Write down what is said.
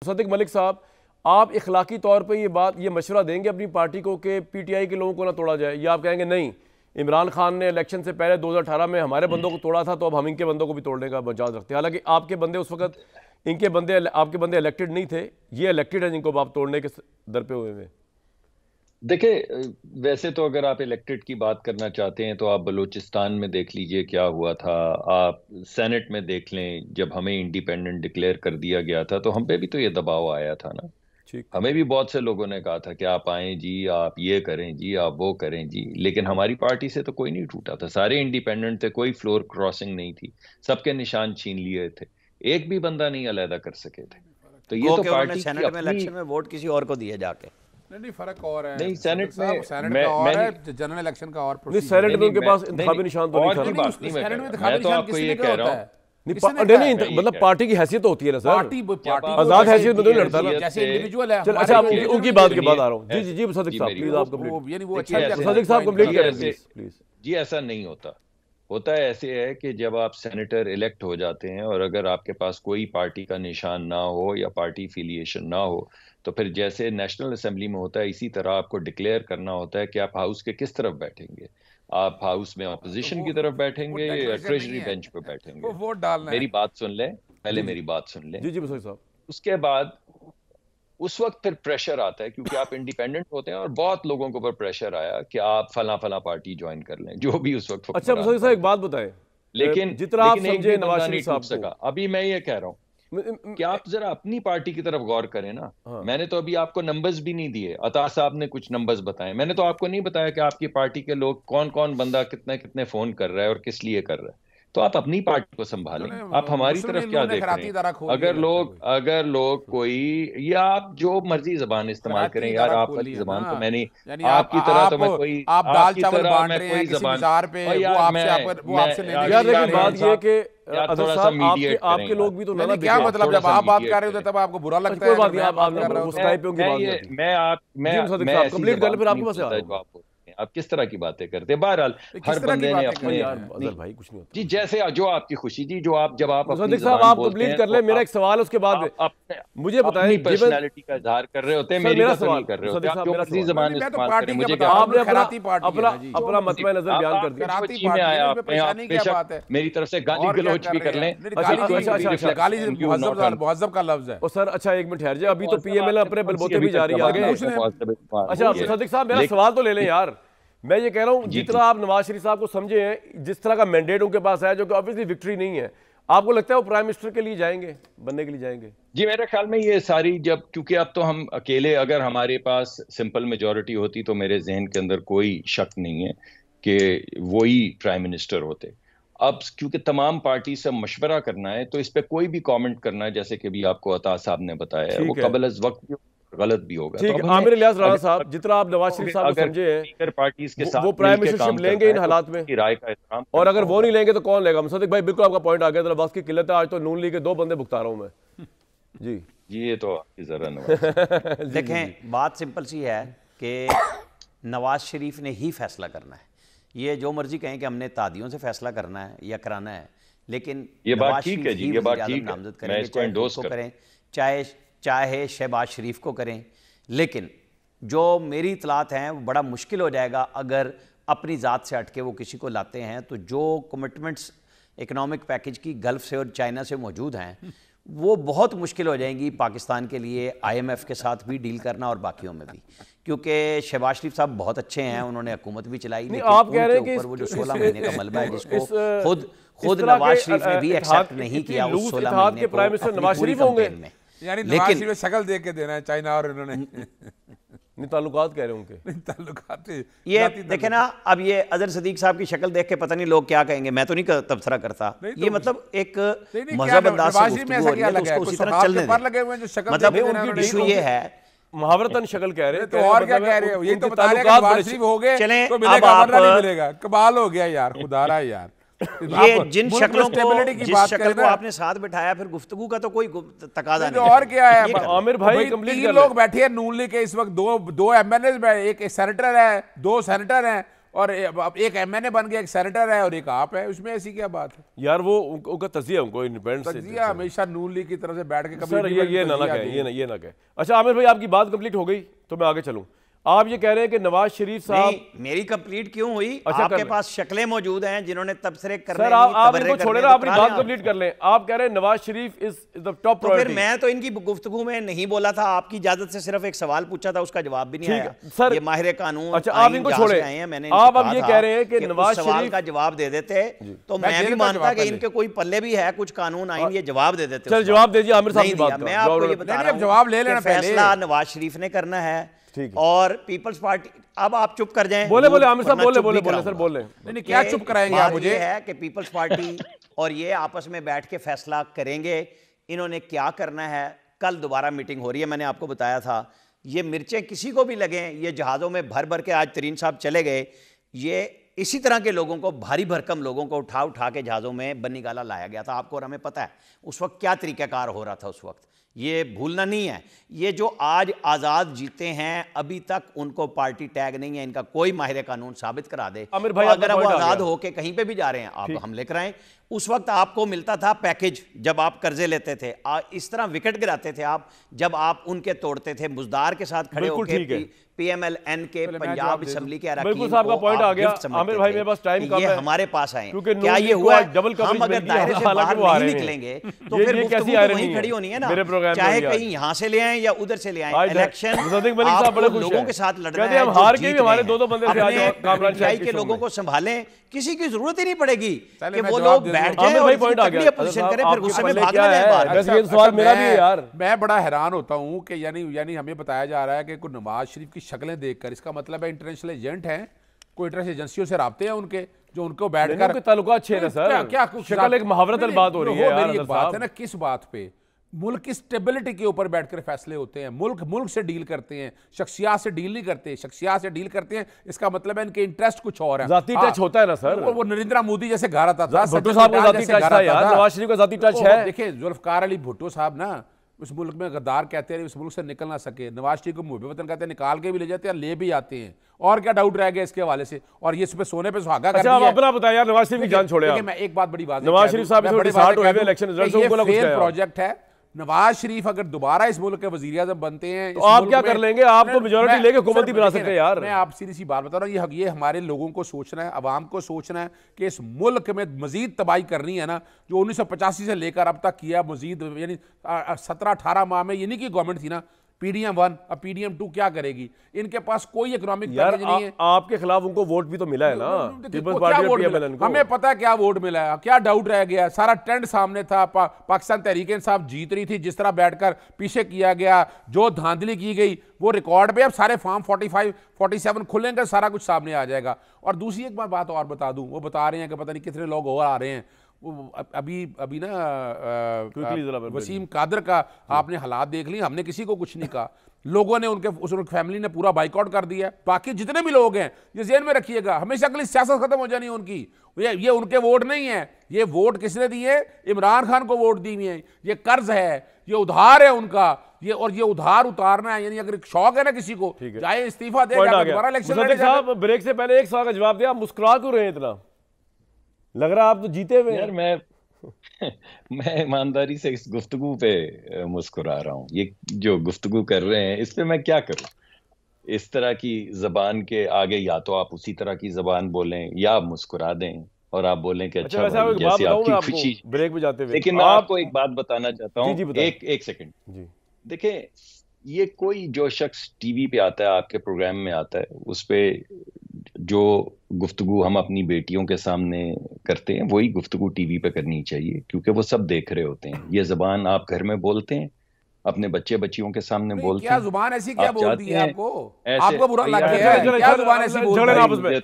صدق ملک صاحب، آپ اخلاقی طور پہ یہ مشورہ دیں گے اپنی پارٹی کو کہ پی ٹی آئی کے لوگوں کو نہ توڑا جائے، یا آپ کہیں گے نہیں عمران خان نے الیکشن سے پہلے 2018 میں ہمارے بندوں کو توڑا تھا تو اب ہم ان کے بندوں کو بھی توڑنے کا مجاز رکھتے ہیں، حالانکہ آپ کے بندے اس وقت آپ کے بندے الیکٹڈ نہیں تھے، یہ الیکٹڈ ہیں جن کو آپ توڑنے کے در پہ ہوئے ہیں؟ دیکھیں، ویسے تو اگر آپ الیکٹڈ کی بات کرنا چاہتے ہیں تو آپ بلوچستان میں دیکھ لیجئے کیا ہوا تھا، آپ سینٹ میں دیکھ لیں جب ہمیں انڈیپینڈنٹ ڈکلیئر کر دیا گیا تھا تو ہم پہ بھی تو یہ دباؤ آیا تھا نا۔ ہمیں بھی بہت سے لوگوں نے کہا تھا کہ آپ آئیں جی، آپ یہ کریں جی، آپ وہ کریں جی، لیکن ہماری پارٹی سے تو کوئی نہیں ٹوٹا تھا، سارے انڈیپینڈنٹ تھے، کوئی فلور کراسنگ نہیں تھی، سب کے نشان چھین لیے تھے، ایک بھی بندہ نہیں علیحدہ کر سکے تھے۔ تو یہ تو پارٹی کی سینٹ میں الیکشن میں ووٹ کسی اور کو دیا جا کے نہیں فرق اور ہے، نہیں، سینٹ میں سینٹ کا اور ہے، جنرل الیکشن کا اور نہیں، سینٹ میں ان کے پاس انتخابی نشان تو نہیں تھا۔ میں تو آپ کو یہ کہہ رہا ہوں، نہیں مطلب پارٹی کی حیثیت ہوتی ہے نا سر، آزاد حیثیت میں تو نہیں لڑتا نا، جیسے انڈیویجول ہے۔ اچھا ان کی بات کے بعد آ رہا ہوں، جی جی صدق صاحب پلیز آپ کمپلیٹ، صدق صاحب کمپلیٹ کریں پلیز۔ جی ایسا نہیں ہوتا ہے ایسے ہے کہ جب آپ سینیٹر الیکٹ ہو جاتے ہیں اور اگر آپ کے پاس کوئی پارٹی کا نشان نہ ہو یا پارٹی فیلیشن نہ ہو تو پھر جیسے نیشنل اسمبلی میں ہوتا ہے اسی طرح آپ کو ڈکلیئر کرنا ہوتا ہے کہ آپ ہاؤس کے کس طرف بیٹھیں گے، آپ ہاؤس میں اپوزیشن کی طرف بیٹھیں گے یا ٹریجری بینچ پہ بیٹھیں گے۔ میری بات سن لیں، پہلے میری بات سن لیں، جی جی صاحب۔ اس کے بعد اس وقت پھر پریشر آتا ہے کیونکہ آپ انڈیپینڈنٹ ہوتے ہیں اور بہت لوگوں کو پریشر آیا کہ آپ فلاں پارٹی جوائن کر لیں، جو بھی اس وقت۔ اچھا صاحب ایک بات بتائیں، لیکن جتنا آپ سمجھے نواز شریف صاحب کو، ابھی میں یہ کہہ رہا ہوں کہ آپ ذرا اپنی پارٹی کی طرف غور کریں نا۔ میں نے تو ابھی آپ کو نمبرز بھی نہیں دیے، عطا صاحب نے کچھ نمبرز بتائے، میں نے تو آپ کو نہیں بتایا کہ آپ کی پارٹی کے لوگ کون کون بندہ کتنے فون کر رہا ہے اور کس لیے کر رہا ہے۔ تو آپ اپنی پارٹی کو سنبھالیں، آپ ہماری طرف کیا دیکھ رہے ہیں؟ اگر لوگ کوئی، یا آپ جو مرضی زبان استعمال کریں یار، آپ والی زبان تو میں نہیں، آپ کی طرح تو میں کوئی، آپ کی طرح میں کوئی زبان، یار لیکن بات یہ کہ اظہر صاحب آپ کے لوگ بھی تو نہ کیا مطلب جب آپ بات کر رہے ہوتے تب آپ کو برا لگتا ہے؟ کوئی بات نہیں، آپ اسکائپ پہ ان کی بات کرتے ہیں، آپ کس طرح کی باتیں کرتے ہیں؟ بہرحال ہر بندے نے اپنے، جی جیسے جو آپ کی خوشی، جی جو آپ جب آپ اپنی زبان بولتے ہیں، کر لیں میرا ایک سوال اس کے بعد مجھے بتائیں، اپنی پرسنالٹی کا اظہار کر رہے ہوتے ہیں، میری کا نہیں کر رہے ہوتے، آپ جو مرضی زبان استعمال کریں، مجھے کیا، آپ نے اپنا مطمئنہ نظر بیان کر دیا، خوشی میں آیا، بے شک میری طرف سے گالی گلوچ بھی کر لیں، مہذب کا لفظ ہے سر۔ اچھا ایک منٹ ٹھہر جائے، ابھی تو پی ایم ایل اپنے بل بوتے بھی جا رہی ہے آگے۔ اچھا صدق صاحب میرا سوال تو لے لیں یار، میں یہ کہہ رہا ہوں جتنا آپ نواز شریف صاحب کو سمجھے ہیں، جس طرح کا مینڈیٹ ان کے پاس ہے جو کہ آبویسلی وکٹری نہیں ہے، آپ کو لگتا ہے وہ پرائم منسٹر کے لیے جائیں گے، بننے کے لیے جائیں گے؟ جی میرے خیال میں یہ ساری، جب کیونکہ اب تو ہم اکیلے، اگر ہمارے پاس سمپل میجورٹی ہوتی تو میرے ذہن کے اندر کوئی شک نہیں ہے کہ وہی پرائم منسٹر ہوتے۔ اب کیونکہ تمام پارٹی سے مشورہ کرنا ہے تو اس پہ کوئی بھی کامنٹ کرنا ہے، جیسے کہ بھی آپ کو عطا صاحب نے بتایا ہے، وہ قبل از وقت بھی غلط بھی ہوگا۔ ٹھیک ہے، عامر الیاس رانا صاحب، جتنا آپ نواز شریف صاحب کو سمجھے ہیں وہ پرائم منسٹرشپ لیں گے ان حالات میں، اور اگر وہ نہیں لیں گے تو کون لے گا؟ مصدق بھائی بالکل آپ کا پوائنٹ آ گیا، وقت کی قلت ہے، آج تو نون لیگ کے 2 بندے بھگتا رہا ہوں میں۔ جی یہ تو ذرا نواز دیکھیں، بات سمپل سی ہے کہ نواز شریف نے ہی فیصلہ کرنا ہے، یہ جو مرضی کہیں کہ ہم نے تادیوں سے فیصلہ کرنا ہے یا کرانا ہے، لیکن نواز شریف ہی وزیر اعظم نامزد کریں گے، چاہے خود کو کریں چاہے شہباز شریف کو کریں۔ لیکن جو میری اطلاعات ہیں وہ بڑا مشکل ہو جائے گا اگر اپنی ذات سے ہٹ کے وہ کسی کو لاتے ہیں، تو جو کمٹمنٹس اکنامک پیکج کی گلف سے اور چائنا سے موجود ہیں وہ بہت مشکل ہو جائیں گی پاکستان کے لیے، آئی ایم ایف کے ساتھ بھی ڈیل کرنا اور باقیوں میں بھی، کیونکہ شہباز شریف صاحب بہت اچھے ہیں، انہوں نے حکومت بھی چلائی، لیکن ان کے اوپر وہ جو 16 مہینے کا ملبہ ہے جس کو خود نواز شریف نے بھی ایکسیپٹ نہیں کیا، اس 16 مہینے کو اپنی پوری کمپین میں، یعنی نواز شریف شکل دے کے دینا ہے چائنا، اور انہوں نے تعلقات کہہ رہے ہوں کہ تعلقات یہ دیکھیں نا، اب یہ اظہر صدیق صاحب کی شکل دیکھ کے پتہ نہیں لوگ کیا کہیں گے، میں تو نہیں تبصرہ کرتا، یہ مطلب ایک مذہب انداز سے گفتگو ہو رہی ہے تو اس کو اسی طرح چلنے دیں، مطلب ان کی ایشو یہ ہے محاورتاً شکل کہہ رہے ہیں، تو اور کیا کہہ رہے ہیں، یہ تو بتا رہے ہیں کہ نواز شریف ہو گئے تو ملے گا، ورنہ نہیں ملے گا، کمال ہو گیا یار، خدا رہا یار۔ یہ جن شکلوں کو، جس شکل کو آپ نے ساتھ بٹھایا، پھر گفتگو کا تو کوئی تقاضا نہیں، اور کیا ہے؟ عامر بھائی 3 لوگ بیٹھے ہیں نون لیگ کے اس وقت، 2 ایم ایل اے، ایک سینیٹر ہے، 2 سینیٹر ہیں، اور ایک MNA بن گیا، ایک سینیٹر ہے اور ایک آپ ہے، اس میں ایسی کیا بات ہے یار؟ وہ ان کا تجزیہ، ان کو انڈیپینڈنٹ تجزیہ ہمیشہ نون لیگ کی طرف سے بیٹھ کے سر یہ نہ کہیں، یہ نہ کہیں۔ اچھا عامر بھائی آپ کی بات کمپلیٹ ہو گئی تو میں آگے چلوں۔ آپ یہ کہہ رہے ہیں کہ نواز شریف صاحب، میری کمپلیٹ کیوں ہوئی؟ آپ کے پاس شکلیں موجود ہیں جنہوں نے تبصرے کرنے، سر آپ ان کو چھوڑے نا، اپنی بات کمپلیٹ کر لیں۔ آپ کہہ رہے ہیں نواز شریف از دی ٹاپ پرائورٹی۔ پھر میں تو ان کی گفتگو میں نہیں بولا تھا، آپ کی اجازت سے صرف ایک سوال پوچھا تھا، اس کا جواب بھی نہیں آیا۔ سر یہ ماہر قانون، اچھا آپ ان کو چھوڑے، آپ اب یہ کہہ رہے ہیں کہ نواز سوال کا جواب دے دیتے تو میں بھی مانتا کہ ان کے کوئی پلے بھی ہے کچھ قانون آئین، یہ جواب دے دیتے۔ چل جواب دے دیجیے عامر صاحب کی بات کا۔ میں آپ کو یہ بتا رہا ہوں جواب لے لینا، فیصلہ نواز شریف نے کرنا ہے اور پیپلز پارٹی۔ اب آپ چپ کر جائیں، بولے عامر صاحب، بولے سر بولے۔ نہیں کیا چپ کرائیں گے آپ مجھے؟ یہ ہے کہ پیپلز پارٹی اور یہ آپس میں بیٹھ کے فیصلہ کریں گے انہوں نے کیا کرنا ہے۔ کل دوبارہ میٹنگ ہو رہی ہے، میں نے آپ کو بتایا تھا، یہ مرچیں کسی کو بھی لگیں، یہ جہازوں میں بھر بھر کے آج ترین صاحب چلے گئے، یہ اسی طرح کے لوگوں کو، بھاری بھرکم لوگوں کو اٹھا کے جہازوں میں بنی گالا لایا گیا تھا۔ آپ کو اور ہمیں پتہ ہے اس وقت کیا طریقہ کار ہو رہا تھا، اس وقت یہ بھولنا نہیں ہے۔ یہ جو آج آزاد جیتے ہیں ابھی تک ان کو پارٹی ٹیگ نہیں ہے، ان کا کوئی ماہر قانون ثابت کرا دے۔ اگر وہ آزاد ہو کے کہیں پہ بھی جا رہے ہیں آپ حملے کرائیں۔ اس وقت آپ کو ملتا تھا پیکج جب آپ قرضے لیتے تھے، اس طرح وکٹ گراتے تھے آپ جب آپ ان کے توڑتے تھے، مزدار کے ساتھ کھڑے ہو کے پی ایم ایل این کے پنجاب اسمبلی کے اراکین کو آپ گفٹ سمجھتے تھے۔ یہ ہمارے پاس آئے، کیا یہ ہوا ہے؟ ہم اگر دائرے سے باہر نہیں نکلیں گے تو پھر گفتگو تو وہیں کھڑی ہونی ہے نا، چاہے کہیں یہاں سے لے آئیں یا ادھر سے لے آئیں۔ الیکشن آپ کو لوگوں کے ساتھ لڑنا ہے جو جیت رہے ہیں، اپنے PTI کے لوگوں کو سنبھالیں، کسی کی ضرورت ہی نہیں پڑے گی کہ وہ لوگ بیٹھ جائیں اور تکلیہ اپوزیشن کریں، پھر غصے میں بھاگنا جائیں باہر۔ میں بڑا حیران ہوتا ہوں کہ یعنی ہمیں بتایا جا رہا ہے کہ کوئی نواز شریف کی شکلیں دیکھ کر اس کا مطلب ہے انٹرنیشنل ایجنٹ ہیں، کوئی انٹرنیشنل ایجنسیوں سے رابطے ہیں ان کے، جو ان کو بیٹھ کر تعلقات اچھے ہیں سر، کیا شکل ایک محاورت البات ہو رہی ہے۔ میری ایک بات ہے نا، کس بات پہ؟ ملک کی سٹیبلٹی کے اوپر بیٹھ کر فیصلے ہوتے ہیں، ملک سے ڈیل کرتے ہیں، شخصیات سے ڈیل نہیں کرتے، شخصیات سے ڈیل کرتے ہیں، اس کا مطلب ہے ان کے انٹرسٹ کچھ اور ہے۔ ذاتی ٹچ ہوتا ہے نا سر، وہ نریندرا مودی جیسے گھر آتا تھا، بھٹو صاحب کا ذاتی ٹچ تھا یار، نواز شریف کا ذاتی ٹچ ہے۔ دیکھیں ذوالفقار علی بھٹو صاحب نا اس ملک میں غدار کہتے ہیں، اس ملک سے نکل نہ سکے، نواز شریف کو محب وطن کہتے ہیں، نکال کے بھی لے جاتے ہیں، لے بھی آتے ہیں، اور کیا ڈاؤٹ رہ گیا اس کے حوالے سے؟ اور یہ اس پہ سونے پہ سہاگا کر دیا ہے۔ اچھا اپنا بتایا یار، نواز شریف کی جان چھوڑے آپ۔ میں ایک بات بڑی بات ہے، نواز شریف صاحب اس وقت ڈسارٹ ہوئے الیکشن رزلٹس کو بولا کچھ فیل کیا پروجیکٹ ہے۔ نواز شریف اگر دوبارہ اس ملک کے وزیر اعظم بنتے ہیں تو آپ کیا کر لیں گے؟ آپ تو میجورٹی لے کے حکومت ہی بنا سکتے ہیں یار۔ میں آپ سیدھی سی بات بتا رہا ہوں، یہ ہمارے لوگوں کو سوچنا ہے، عوام کو سوچنا ہے کہ اس ملک میں مزید تباہی کرنی ہے نا، جو 1985 سے لے کر اب تک کیا مزید، یعنی 17-18 ماہ میں یہ نہیں کہ گورنمنٹ تھی نا PDM 1 اب PDM 2 کیا کرے گی؟ ان کے پاس کوئی اکنامک پیکج نہیں ہے۔ آپ کے خلاف ان کو ووٹ بھی تو ملا ہے نا، ہمیں پتا ہے کیا ووٹ ملا ہے، کیا ڈاؤٹ رہ گیا؟ سارا ٹرینڈ سامنے تھا، پاکستان تحریک انصاف جیت رہی تھی، جس طرح بیٹھ کر پیچھے کیا گیا، جو دھاندلی کی گئی وہ ریکارڈ پہ، اب سارے فارم 45 47 کھلیں گے، سارا کچھ سامنے آ جائے گا۔ اور دوسری ایک بات اور بتا دوں، وہ بتا رہے ہیں کہ پتہ نہیں کتنے لوگ اور آ رہے ہیں، ابھی نا وسیم قادر کا آپ نے حالات دیکھ لی، ہم نے کسی کو کچھ نہیں کہا، لوگوں نے ان کے فیملی نے پورا بائیکاٹ کر دیا ہے۔ باقی جتنے بھی لوگ ہیں یہ ذہن میں رکھیے گا، ہمیشہ کے لیے سیاست ختم ہو جانی ہے ان کی، یہ ان کے ووٹ نہیں ہیں، یہ ووٹ کس نے دیے؟ عمران خان کو ووٹ دی ہوئی ہیں، یہ قرض ہے، یہ ادھار ہے ان کا، اور یہ ادھار اتارنا ہے، یعنی اگر شوق ہے نا کسی کو جائے استعفیٰ دے جا کے دوبارہ الیکشن لڑے۔ صاحب بریک سے پہلے ایک سوال کا جواب دیا، آپ مسکرا کیوں رہے ہیں اتنا؟ لگ رہا آپ تو جیتے ہوئے یار میں ایمانداری سے اس گفتگو پہ مسکرا رہا ہوں۔ یہ جو گفتگو کر رہے ہیں اس پہ میں کیا کروں؟ اس طرح کی زبان کے آگے یا تو آپ اسی طرح کی زبان بولیں یا آپ مسکرا دیں اور آپ بولیں کہ اچھا جیسے آپ کی خوشی۔ بریک پہ جاتے ہوئے لیکن میں آپ کو ایک بات بتانا چاہتا ہوں، ایک سیکنڈ۔ دیکھیں یہ کوئی جو شخص ٹی وی پہ آتا ہے، آپ کے پروگرام میں آتا ہے، اس پہ جو گفتگو ہم اپنی بیٹیوں کے سامنے کرتے ہیں وہی گفتگو ٹی وی پہ کرنی چاہیے، کیونکہ وہ سب دیکھ رہے ہوتے ہیں۔ یہ زبان آپ گھر میں بولتے ہیں، اپنے بچیوں کے سامنے بولتے ہیں، کیا زبان ایسی کیا بول دی ہے آپ کو برا لگ گیا ہے؟ کیا زبان ایسی بول رہی ہے؟